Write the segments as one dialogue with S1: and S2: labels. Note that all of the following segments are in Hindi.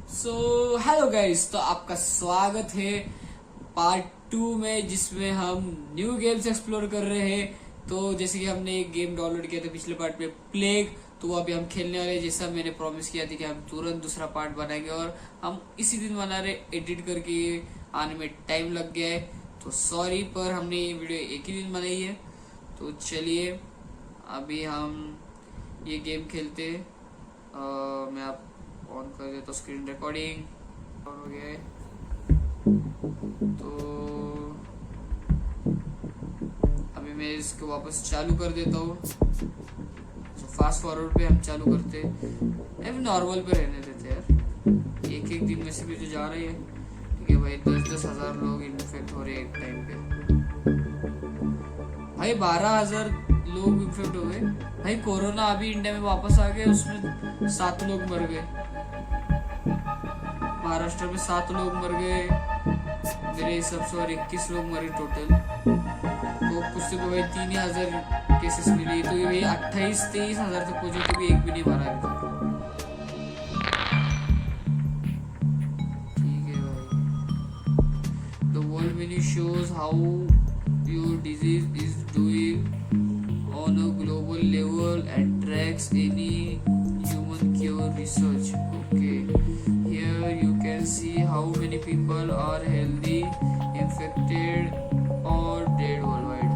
S1: सो हेलो गाइस, तो आपका स्वागत है पार्ट 2 में, जिसमें हम न्यू गेम्स एक्सप्लोर कर रहे हैं। तो जैसे कि हमने एक गेम डाउनलोड किया था पिछले पार्ट में, प्लेग, तो वो अभी हम खेलने वाले हैं। जैसा मैंने प्रॉमिस किया था कि हम तुरंत दूसरा पार्ट बनाएंगे, और हम इसी दिन बना रहे। एडिट करके आने में टाइम लग गया है, तो सॉरी, पर हमने ये वीडियो एक ही दिन बनाई है। तो चलिए अभी हम ये गेम खेलते हैं। मैं आप ऑन कर देता, तो स्क्रीन रिकॉर्डिंग ऑन हो गया है। तो अभी मैं इसको वापस चालू कर देता हूँ। तो फास्ट फॉरवर्ड पे हम चालू करते हैं, नॉर्मल पे रहने देते यार। एक एक दिन में से भी जो जा रही है, ठीक है भाई। 10-10 हजार लोग इन्फेक्ट हो रहे हैं एक टाइम पे। भाई 12,000 लोग इन्फेक्ट हो गए भाई। कोरोना अभी इंडिया में वापस आ गया, उसमें 7 लोग मर गए। महाराष्ट्र में 7 लोग मर गए मेरे हिसाब से, और 21 लोग मरे टोटल। तो कुछ से भाई 3,000 केसेस मिली, तो ये 28-23 हजार तक पहुंचे, तो भी एक भी नहीं मारा अभी तक। ठीक है भाई। The world menu shows how your disease is doing on a global level and tracks any human cure research. Okay, here you can see how many people are healthy, infected or dead worldwide.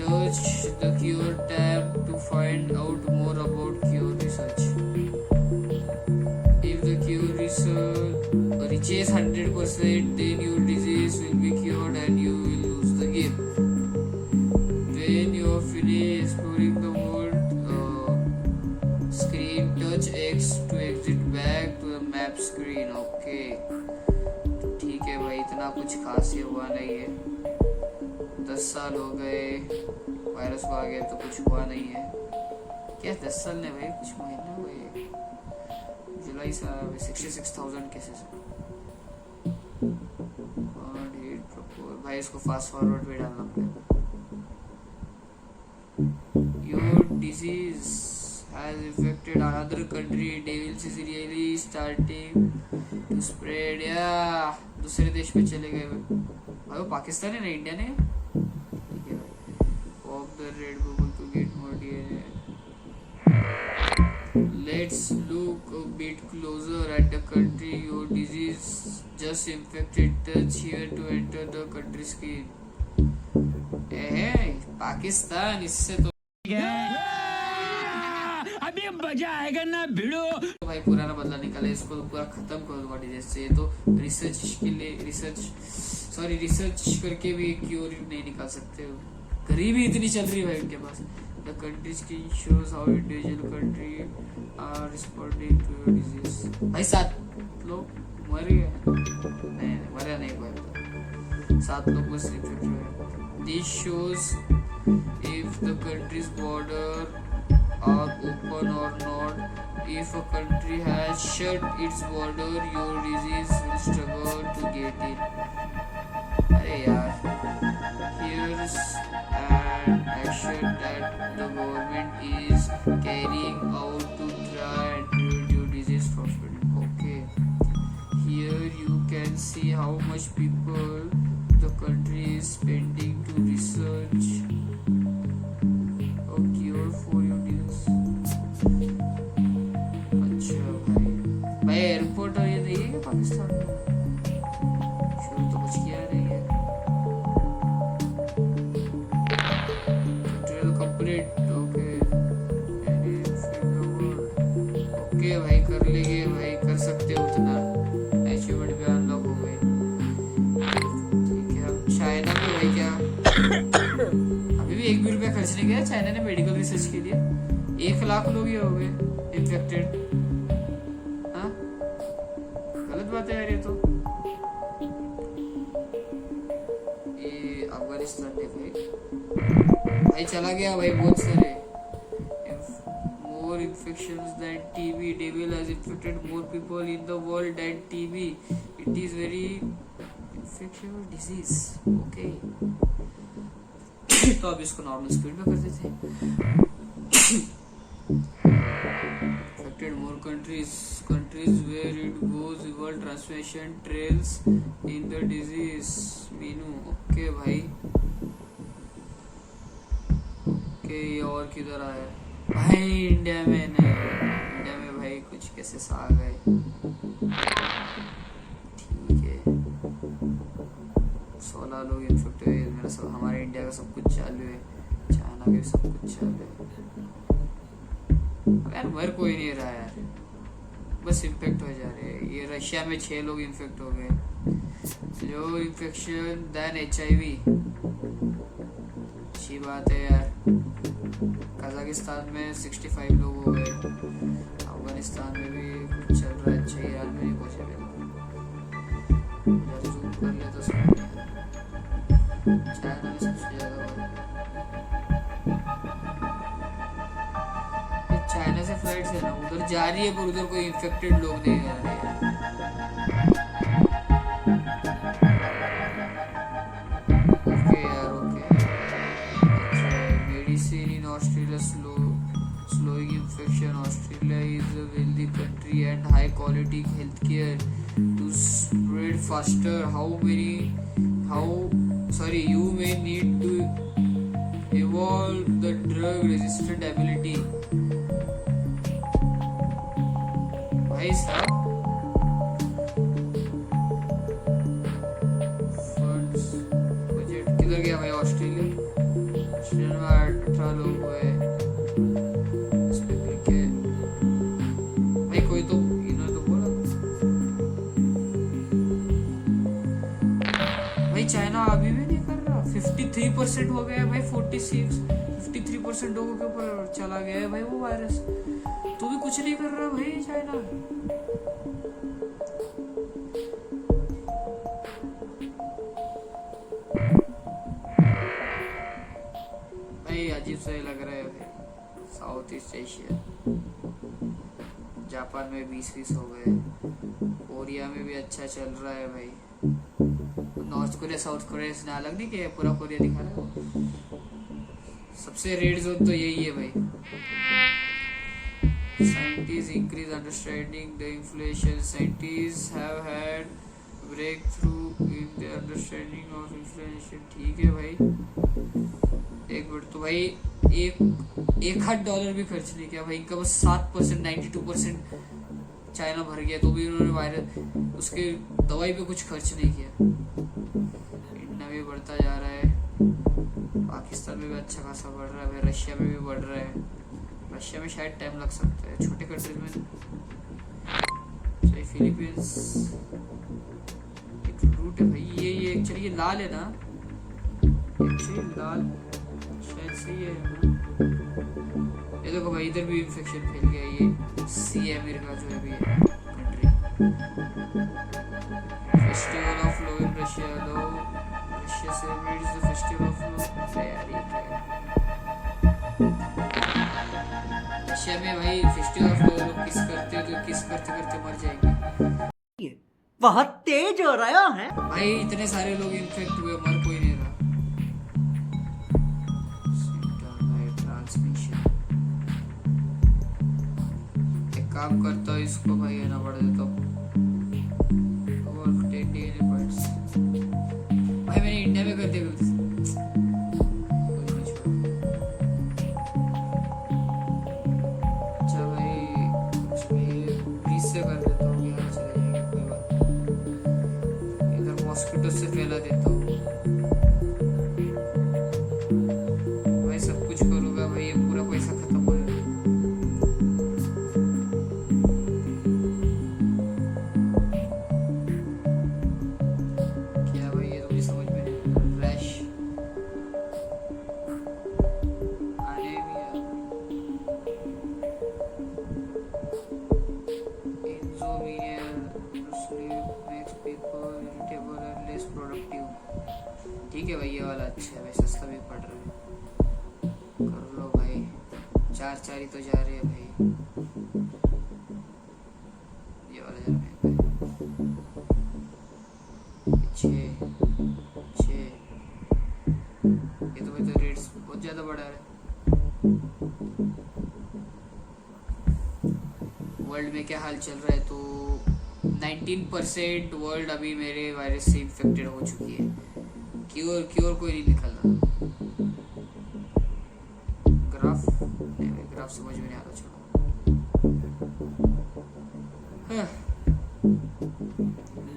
S1: Touch the cure tab to find out more about cure research. If the cure research reaches 100%, then your disease will be cured and you will lose the game. When you are finished exploring the world screen, touch X to exit back to the map screen. Okay, ठीक है भाई, इतना कुछ खास ये हुआ नहीं है। 10 साल हो गए, वायरस आ गया तो कुछ हुआ नहीं है। क्या 10 साल नहीं भाई, कुछ महीने हुए। जुलाई से 66,000 केसेस है। भाई इसको फास्ट फॉरवर्ड पे डालना पड़ेगा। Your disease has affected another country. Devils is really starting to spread. Yeah, दूसरे देश में चले गए भाई। वो पाकिस्तान है ना, इंडिया ने। ठीक है भाई। Pop the red bubble to get more DNA. Let's look a bit closer at the country your disease just infected. Touch here to enter the country screen. Pakistan, इससे तो अभी मजा आएगा ना भिड़ो। तो भाई पुराना बदला निकाले, इसको तो पूरा खत्म कर दो डिजीज से। तो रिसर्च के लिए रिसर्च करके भी क्योर नहीं निकाल सकते हो। गरीबी इतनी चल रही है भाई उनके पास। The countries key shows how individual country are responding to your disease. भाई 7 लोग मर गए। नहीं मरा नहीं कोई, 7 लोग बस इन्फेक्ट हुए। This shows if the country's border are open or not. If a country has shut its border, your disease will struggle to get in. अरे यार, here's an action that the government is carrying out to try and prevent your disease from spreading. Okay, here you can see how much people the country is spending to research a cure for your disease. अच्छा भाई एयरपोर्ट और ये नहीं है पाकिस्तान में? शुरू तो कुछ किया नहीं है। Trail complete. ओके भाई, कर लेंगे भाई, कर सकते हो उतना। अचीवमेंट भी अनलॉक हो गए। ठीक है, अब चाइना में भाई क्या अभी भी 1 भी रुपया खर्च नहीं किया चाइना ने मेडिकल रिसर्च के लिए। 1 लाख लोग ही हो गए इन्फेक्टेड। हाँ, गलत बात है यार ये तो। ये अफगानिस्तान देखो भाई, चला गया भाई बहुत सारे। More infections than TB. Devil has infected more people in the world than TB. It is very infectious disease. Okay. तो अब इसको नॉर्मल स्पीड पे कर देते हैं। Infected more countries where it goes evolve transmission trails in the disease Meenu okay भाई ओके और किधर आया भाई इंडिया में नहीं इंडिया में भाई कुछ केसेस आ गए ठीक है 16 लोग इन्फेक्ट हुए मेरा सब हमारे इंडिया का सब कुछ चालू है चाइना का भी सब कुछ चालू है यार मर कोई नहीं रहा यार बस इन्फेक्ट हो जा रहे हैं ये रशिया में 6 लोग इन्फेक्ट हो गए जो इन्फेक्शन देन HIV अच्छी बात है यार कजाकिस्तान में 65 लोग हो गए अफगानिस्तान में भी कुछ चल रहा है अच्छा ईरान में नहीं पहुंचे जूम कर ले तो चाइना में सबसे ज्यादा चाइना से फ्लाइट है ना उधर जा रही है पर उधर कोई इन्फेक्टेड लोग नहीं आ रहे हैं ओके यार okay medicine in Australia slowing infection Australia is a wealthy country and high quality healthcare to spread faster you may need to evolve the drug resistant ability भाई साहब फंड्स बजट किधर गया भाई ऑस्ट्रेलिया में 18 लोग हुए भाई कोई तो इन्होंने तो बोला भाई चाइना अभी भी नहीं कर रहा 53% हो गया भाई 53% लोगों के ऊपर चला गया है भाई वो वायरस तो भी कुछ नहीं कर रहा भाई चाइना भाई अजीब सा लग रहा है भाई साउथ ईस्ट एशिया जापान में 20 हो गए कोरिया में भी अच्छा चल रहा है भाई नॉर्थ कोरिया साउथ कोरिया से अलग नहीं किया पूरा कोरिया दिखा रहा है सबसे रेड जोन तो यही है भाई Scientists increase understanding the inflation. Scientists have had breakthrough in the understanding of inflation. ठीक है भाई एक मिनट तो भाई एक हाथ $1 भी खर्च नहीं किया भाई इनका बस 7% 92% चाइना भर गया तो भी उन्होंने वायरस उसके दवाई पे कुछ खर्च नहीं किया इंडिया भी बढ़ता जा रहा है पाकिस्तान में भी अच्छा खासा बढ़ रहा है भाई रशिया में भी बढ़ रहा है रशिया में शायद टाइम लग सकता है छोटे कंट्रीज में सही फिलीपींस एक रूट है भाई ये एक्चुअली ये लाल है ना एक्चुअली लाल शायद सही है ये देखो भाई इधर भी इन्फेक्शन फैल गया ये सी अमेरिका जो है भी country festival of low in Russia celebrates the festival of low Russia में भाई फेस्टिवल ऑफ लो लोग किस करते हैं तो किस करते करते मर जाएंगे
S2: बहुत तेज हो रहा है
S1: भाई इतने सारे लोग इन्फेक्ट हुए मर कोई नहीं रहा ट्रांसमिशन एक काम करता हूँ इसको भाई है ना बढ़ देता हूँ भाई मैंने इंडिया में कर दिया मॉस्किटो से फैला देता हूँ भाई सब कुछ करूँगा भाई ये पूरा पैसा खत्म हो जाएगा क्या भाई ये तो मुझे समझ में नहीं रैश ठीक है भाई ये वाला अच्छा है भाई सस्ता भी पड़ रहा है कर लो भाई 4 ही तो जा रहे हैं भाई ये वाला जा रहा है 6 ये तो भाई तो रेट्स बहुत ज़्यादा बढ़ा रहे वर्ल्ड में क्या हाल चल रहा है, तो 19% वर्ल्ड अभी मेरे वायरस से इन्फेक्टेड हो चुकी है। क्योर कोई नहीं निकल रहा। ग्राफ नहीं, ग्राफ समझ में नहीं आ रहा। छोड़ो।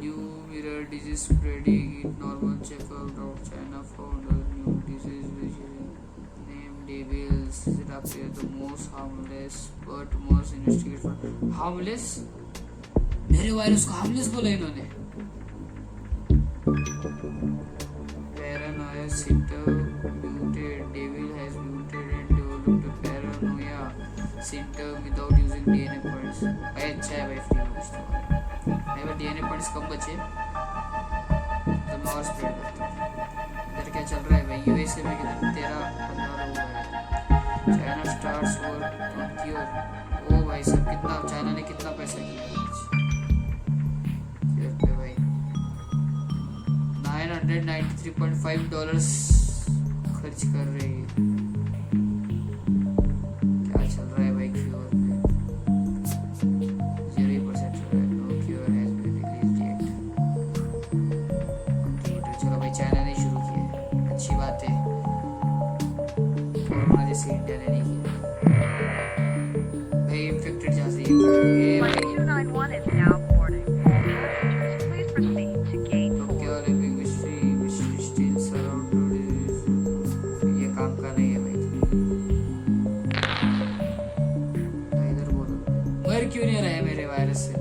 S1: New mirror disease spreading in normal checkout of China found new disease which name devils it appear the most harmless but most investigate for harmless. मेरे वायरस को हार्मलेस बोला इन्होंने। Paranoia symptom muted. Devil has muted and developed a paranoia symptom without using DNA points. भाई अच्छा है भाई, फ्री में कुछ तो नहीं भाई। DNA points कम बचे तो मैं और स्प्रेड करता हूँ। इधर क्या चल रहा है भाई? यूएसए में कितने 13-15 लोग हैं। चाइना स्टार्स और क्योर। ओ भाई सब कितना, चाइना ने कितना पैसा किया क्योर पे भाई? $993.5 खर्च कर रही है। क्या चल रहा है भाई क्योर पे? 0% चल रहा है। No cure has been released yet. चलो भाई, चाइना ने शुरू किया है, अच्छी बात है। कोरोना जैसे इंडिया ने नहीं किया भाई। इन्फेक्टेड जहाँ से क्यों नहीं रहा है मेरे वायरस से?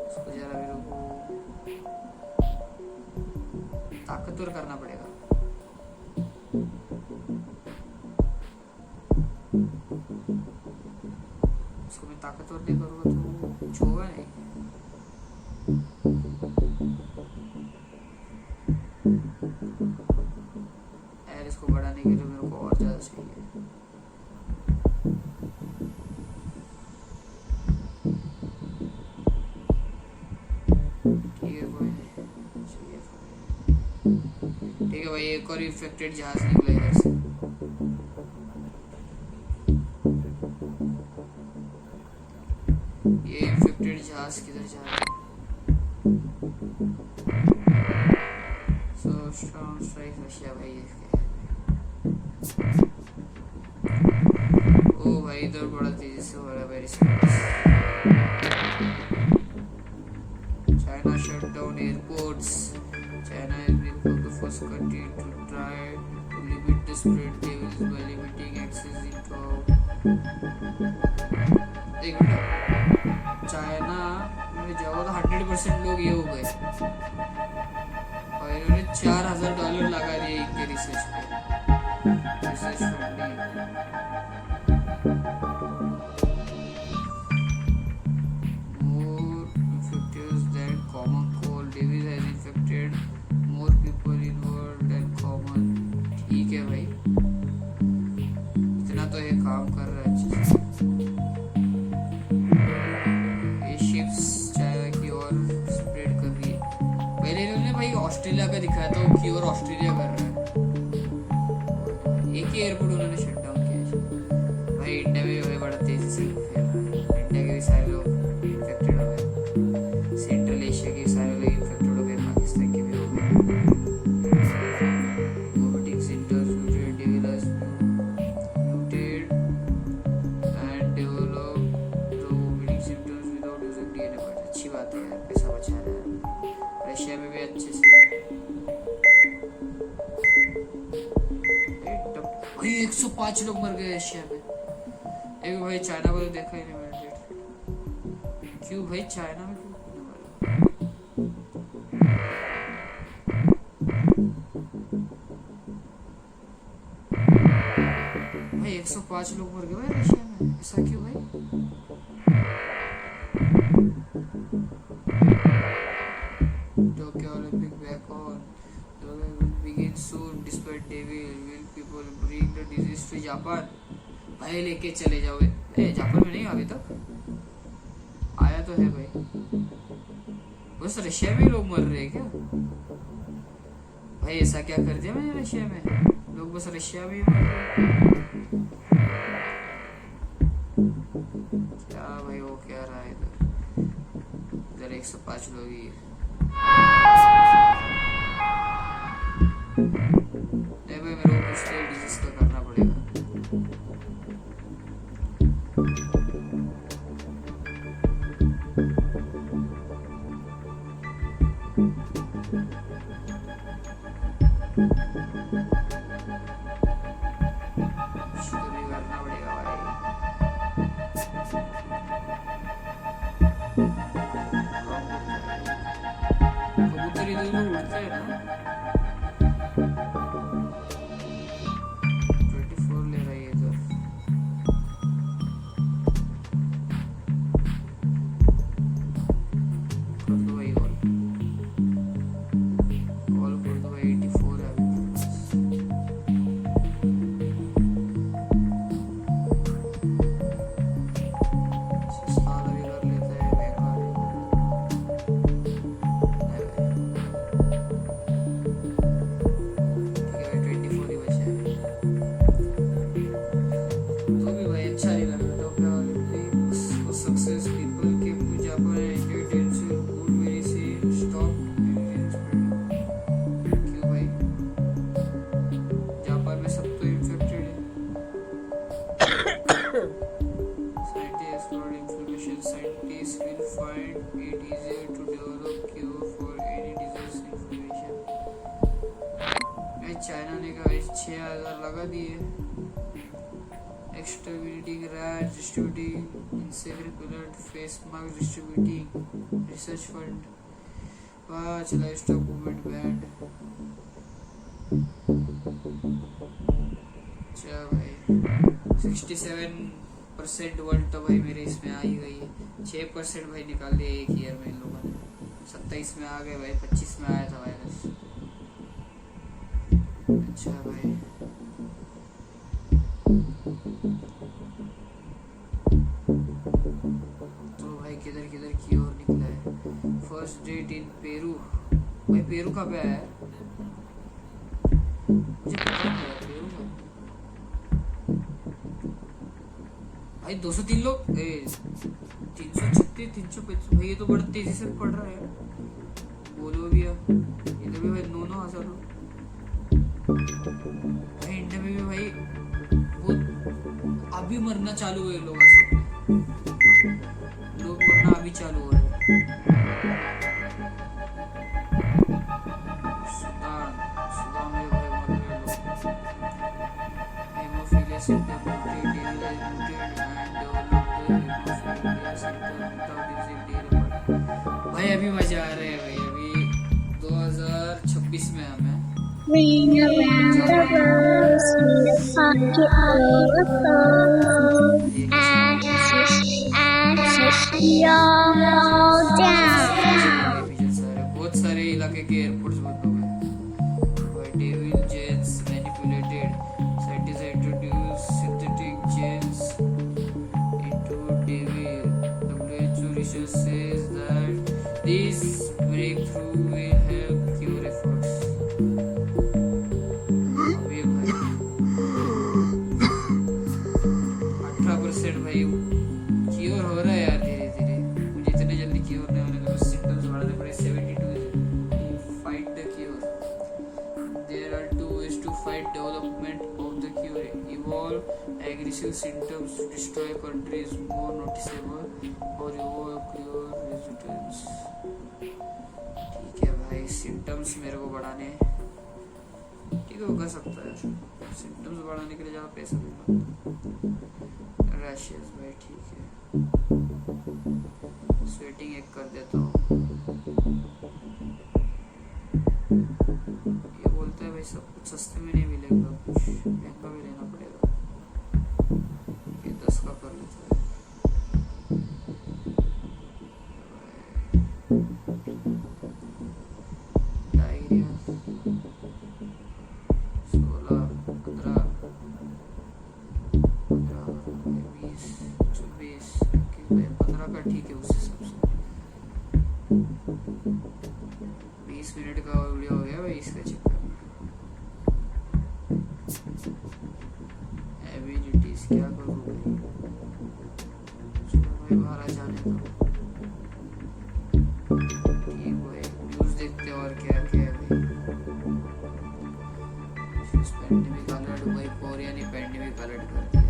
S1: इसको जरा मेरे को ताकतवर करना पड़ेगा। इसको मैं ताकतवर नहीं करूँगा तो कुछ होगा नहीं। यार इसको बढ़ाने के लिए मेरे को और ज्यादा चाहिए। ठीक है कोई नहीं, ठीक है भाई। एक और इन्फेक्टेड जहाज निकला इधर से। ये इन्फेक्टेड जहाज किधर जा रहा है? स्ट्रॉन्ग स्ट्राइक रशिया भाई इसके। ओ भाई इधर बड़ा तेजी से हो रहा है भाई response. China shut down airports. China has become the first country to try to limit the spread levels by limiting access into। एक मिनट, चाइना में जाओ तो 100% लोग ये हो गए और इन्होंने $4,000 लगा दिए इनके रिसर्च पे। Research funding more infectious than common cold. Disease has infected more people in world than common। ठीक है भाई, इतना तो ये काम कर रहा है अच्छे से। ये शिप्स चाइना की और स्प्रेड कर रही है। पहले इन्होंने भाई ऑस्ट्रेलिया का दिखाया था कि और ऑस्ट्रेलिया कर रहा है। एक ही एयरपोर्ट उन्होंने शट डाउन किया भाई। इंडिया में भी बड़ा तेजी से फैल रहा है। इंडिया के भी सारे लोग इन्फेक्टेड हो गए, सेंट्रल एशिया के सारे लोग इन्फेक्टेड हो गए, पाकिस्तान के भी हो गए। Vomiting symptoms muted, devils muted and develop the vomiting symptoms without using DNA point. अच्छी बात है यार, पैसा बचा रहा है। रशिया में भी अच्छे से भाई 105 लोग मर गए रशिया में। एक भाई चाइना को तो देखा ही नहीं मैंने डेट। क्यों भाई चाइना में क्यों भाई 105 लोग मर गए भाई रशिया में? ऐसा क्यों भाई? Tokyo Olympic back on. The Olympics will begin soon. Despite devil, will people bring the disease to Japan? भाई लेके चले जाओ। जापान में नहीं अभी तक आया तो है भाई। बस रशिया में लोग मर रहे हैं क्या भाई? ऐसा क्या कर दिया मैंने रशिया में? लोग बस रशिया में ही मर रहे हैं। क्या भाई वो क्या रहा है इधर 105 लोग ही नहीं भाई, मेरे को कुछ तो डिजीज का करना पड़ेगा। कबूतर इधर उधर उड़ता है ना। 24 ले रहा है इधर। कर दो भाई ऑल कर दो भाई। 84 है अभी मेरे पास। सस्ता भी कर लेता है बेकार Scientists will find it easier to develop cure for any disease information. China ने कहा 6,000 लगा दिए। Exterminating rats, distributing insect repellent, face mask distributing, research fund. Watch livestock movement banned. अच्छा भाई 67% वर्ल्ड तो भाई मेरे इसमें आ ही गई है। 6% भाई निकाल दिए एक ईयर में इन लोगों ने। 27 में आ गए भाई, 25 में आया था वायरस। अच्छा भाई तो भाई किधर किधर की ओर निकला है। First date in Peru. भाई पेरू कब आया है? मुझे पता नहीं है पेरू का। भाई 203 लोग 336 335 भाई ये तो बड़ा तेजी से पड़ रहा है। बोलो भी इधर भी भाई 9,000 लोग। भाई इंडिया में भी भाई वो अभी मरना चालू हुए लोग मरना अभी चालू हो रहे हैं। सुदान में भाई मर रहे लोग। हेमोफीलिया सिम्टम भाई अभी मजा आ रहे हैं भाई। अभी 2026 में हमें
S3: Ring around the rose, pocket overflow. Ashes, y'all fall down.
S1: बहुत सारे इलाके के एयरपोर्ट्स बंद हो गए। Devil genes manipulated. Scientist introduce synthetic genes into devil. WHO research says that this breakthrough will help cure efforts. 18% भाई क्योर हो रहा है यार धीरे धीरे। मुझे इतने जल्दी क्योर नहीं होने का। सिम्टम्स बढ़ाने पड़े। 72 fight the cure. There are 2 ways to fight development of the cure. Evolve aggressive symptoms to destroy countries more noticeable or evolve cure resistance. ठीक है भाई सिम्टम्स मेरे को बढ़ाने ठीक है वो कर सकता है। सिम्टम्स बढ़ाने के लिए ज़्यादा पैसा देना। रैशेस भाई ठीक है। स्वेटिंग एक कर देता हूँ। ये बोलता है भाई सब कुछ सस्ते में नहीं मिलेगा, कुछ महंगा भी लेना पड़ेगा। ये 10 का कर लेता है। डायरिया 16 15 20 24 15 का ठीक है उस हिसाब से। हो गया भाई इसका चक्कर में। एबिलिटीज क्या करूँ भाई, चलो भाई बाहर आ जाने दो। ठीक भाई न्यूज़ देखते हैं और क्या क्या है भाई। पेंडेमिक अलर्ट भाई, कोरिया ने पेंडेमिक अलर्ट कर दिया।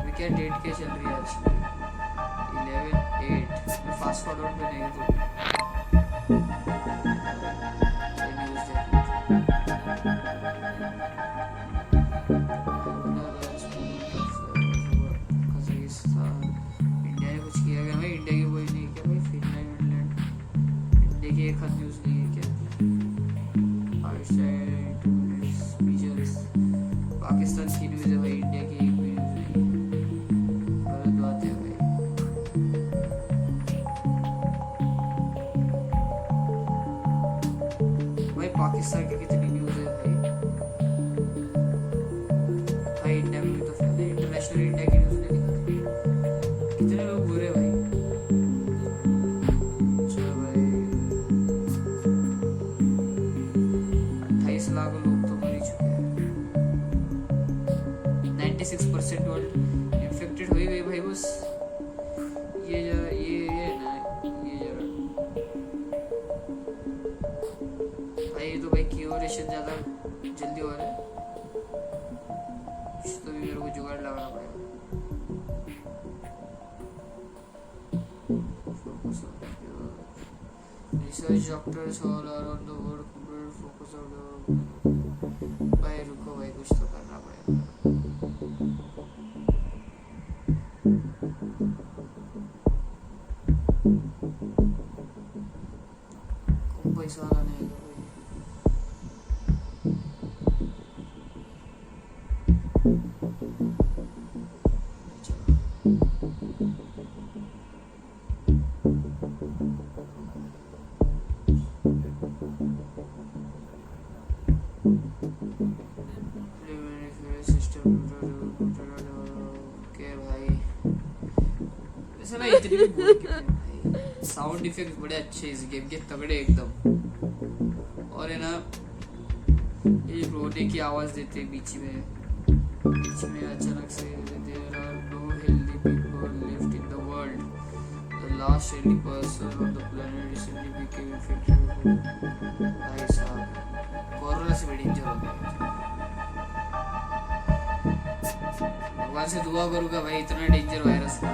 S1: अभी क्या डेट क्या चल रही है आज की? 11/8। फास्ट फॉरवर्ड पे नहीं तो न्यूज़ कजाकिस्तान इंडिया ने कुछ किया क्या भाई? इंडिया की कोई नहीं क्या भाई? फिनलैंड इंडिया की एक हाथ न्यूज़ नहीं है क्या? पाकिस्तान की न्यूज़ है भाई, इंडिया की एक भी न्यूज़ नहीं। गलत बात है भाई। भाई पाकिस्तान की कितनी न्यूज़ है भाई? भाई इंडिया में भी तो फैले, इंटरनेशनल इंडिया की न्यूज़ नहीं दिखाती। कितने लोग बुरे भाई। चलो भाई 28 लाख लोग तो मर ही चुके हैं। 96% वर्ल्ड इन्फेक्टेड हो ही गई भाई। बस ये जरा ये ना ये जरा भाई, ये तो भाई क्यूरेशन ज़्यादा जल्दी हो रहा है। कुछ तो भी मेरे को जुगाड़ लगाना पड़ेगा। Research doctors all around the world focus on भाई। रुको भाई कुछ तो करना पड़ेगा। पैसा आना नहीं है भाई। सिस्टम के भाई वैसे ना इतनी भी बोल के भाई। साउंड इफेक्ट बड़े अच्छे इस गेम के, तगड़े एकदम। और है ना ये रोने की आवाज देते बीच में अचानक से। There are no healthy people left in the world, the last healthy person on the planet recently became infected. भाई साहब कोरोना से भी डेंजर हो गया। भगवान से दुआ करूंगा भाई इतना डेंजर वायरस था।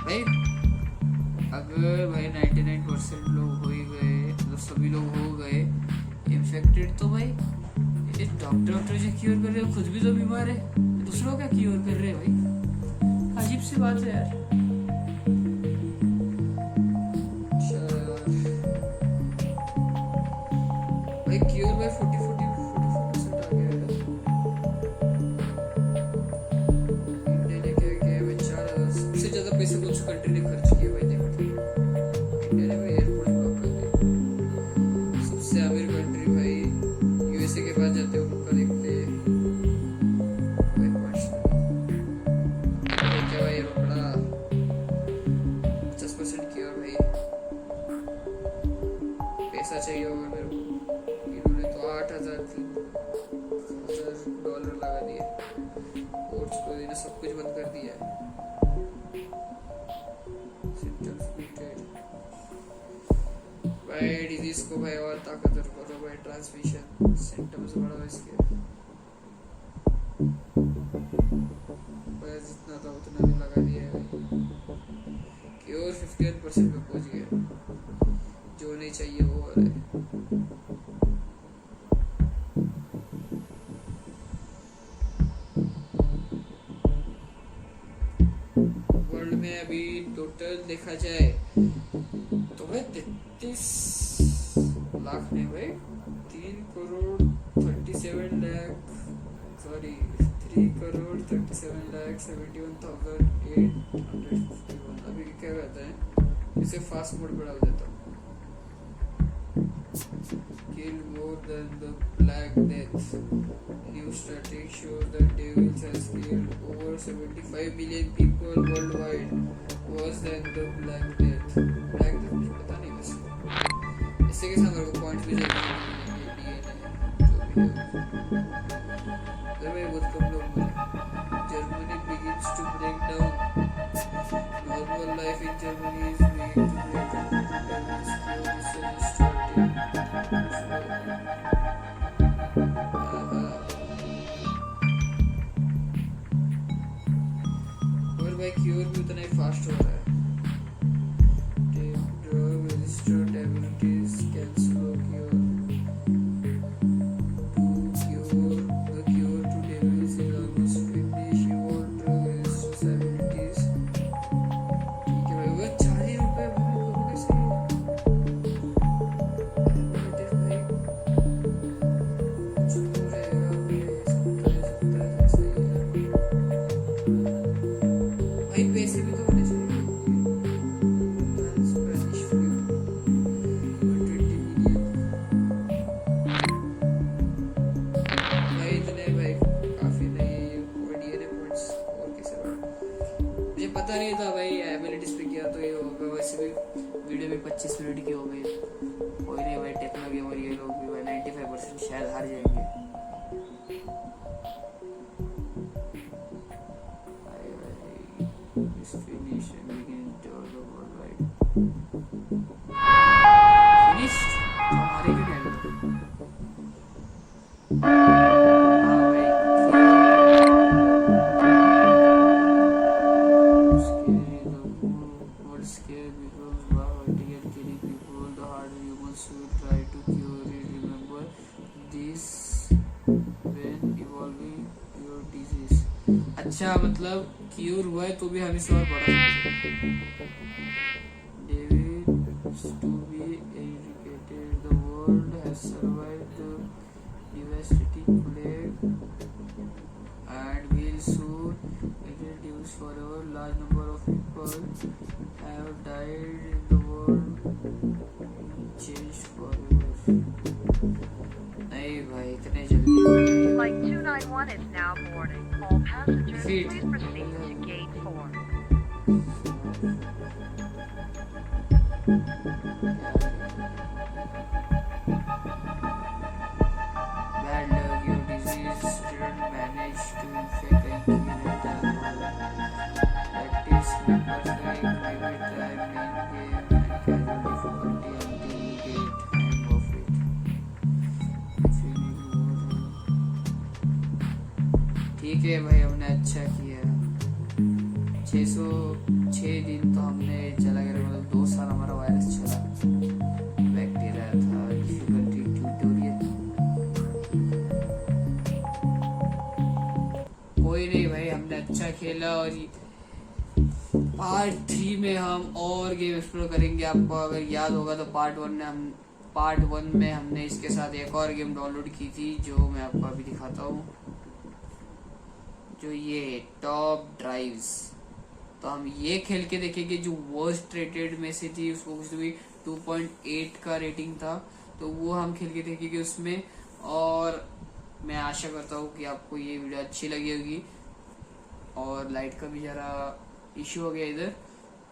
S1: भाई अगर भाई 99% लोग हो ही गए, मतलब सभी लोग हो गए इन्फेक्टेड, तो भाई ये डॉक्टर जो क्योर कर रहे हो खुद भी तो बीमार है, दूसरों का क्योर कर रहे हैं भाई। अजीब सी बात है यार। भाई क्योर भाई 44% आ गया है। इंडिया ने क्या किया भाई? 4,000 सबसे ज्यादा पैसे कौन सी कंट्री ने खर्च किए भाई? देखते इंडिया ने भाई एयरपोर्ट ब्लॉक कर दिए। सबसे अमीर कंट्री भाई यूएसए के पास जाते हो उनका देखते भाई क्या भाई रोकड़ा 50% क्योर भाई। पैसा चाहिए होगा मेरे को। इन्होंने तो $8,000 लगा दिए। कोर्स को इन्हें सब कुछ बंद कर दिया है। भाई डिजीज को भाई और ताकतवर करो भाई। ट्रांसमिशन सिम्टम्स बढ़ाओ इसके। भाई जितना था उतना भी लगा दिया है भाई। क्योर 51% पे पहुंच गया। जो नहीं चाहिए वो हो रहा है। वर्ल्ड में अभी टोटल देखा जाए तो भाई 33 लाख नहीं भाई 3,37,71,851। अभी क्या कहते हैं, इसे फास्ट मोड बढ़ा देता हूँ। kill more than the Black Death. New statistics show that Devils has killed over 75 million people worldwide, worse than the Black Death. Black Death मुझे पता नहीं वैसे. इससे कैसे हमारे को पॉइंट्स भी चाहिए अरे भाई बहुत कम लोग हैं. Germany begins to break down. Normal life in Germany is beginning to break down. Devils kill research starting. और भाई क्योर भी उतना ही फास्ट हो रहा है. Drug resistant abilities can slow cure. The cure to devils is almost finished. Your drug resistant abilities. ठीक है भाई वो 40 रुपए भाई को कैसे? abilities भाई कुछ तो रहेगा भाई 70 सही है. भाई पैसे भी तो होने चाहिए. Spanish flu 120 million. भाई इतने भाई काफी नहीं DNA points और कैसे बढ़ा. मुझे पता नहीं था भाई एबिलिटीज पे किया तो ये होगा. वैसे भी वीडियो भी 25 मिनट की हो गई. कोई नहीं भाई टेक्नो गेमर ये लोग भी भाई 95% शायद हार जाएंगे. This finish and begin to all the worldwide. Finished? हमारे क्यों नहीं आया? हाँ भाई. Scary, the more scary becomes by hurting and killing people, the harder humans should try to cure it. Remember this when evolving your disease. अच्छा मतलब क्यूर हुआ है तो भी हम इसे और बढ़ा सकते हैं. Devils to be eradicated. The world has survived the devastating plague and will soon reduce forever. Large number of people have died in the world. Changed forever. नहीं भाई इतने जल्दी.
S4: Flight 291 is now boarding. All passengers,
S1: Defeat.
S4: please proceed to gate 4.
S1: Bad luck, your disease didn't manage to infect and kill entire world. Practice members like private drive, main game and casual difficulty until you get hang of it. If you need more, ठीक है भाई हमने अच्छा किया. 606 दिन तो हमने चला गया मतलब 2 साल हमारा वायरस चला. बैक्टीरिया था डिफिकल्टी ट्यूटोरियल. कोई नहीं भाई हमने अच्छा खेला. और पार्ट 3 में हम और गेम एक्सप्लोर करेंगे. आपको अगर याद होगा तो पार्ट 1 में हमने इसके साथ एक और गेम डाउनलोड की थी जो मैं आपको अभी दिखाता हूँ. जो ये टॉप ड्राइव्स. तो हम ये खेल के देखेंगे जो वर्स्ट रेटेड में से थी. उसको कुछ भी 2.8 का रेटिंग था तो वो हम खेल के देखेंगे उसमें. और मैं आशा करता हूँ कि आपको ये वीडियो अच्छी लगी होगी. और लाइट का भी जरा इशू हो गया इधर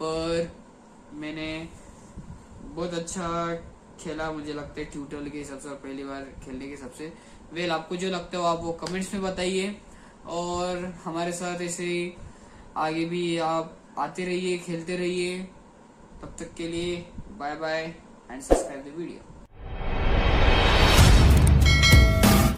S1: पर मैंने बहुत अच्छा खेला मुझे लगता है ट्यूटोरियल के हिसाब से और पहली बार खेलने के हिसाब से. वेल आपको जो लगता है आप वो कमेंट्स में बताइए. और हमारे साथ ऐसे ही आगे भी आप आते रहिए खेलते रहिए. तब तक के लिए bye bye and subscribe the video.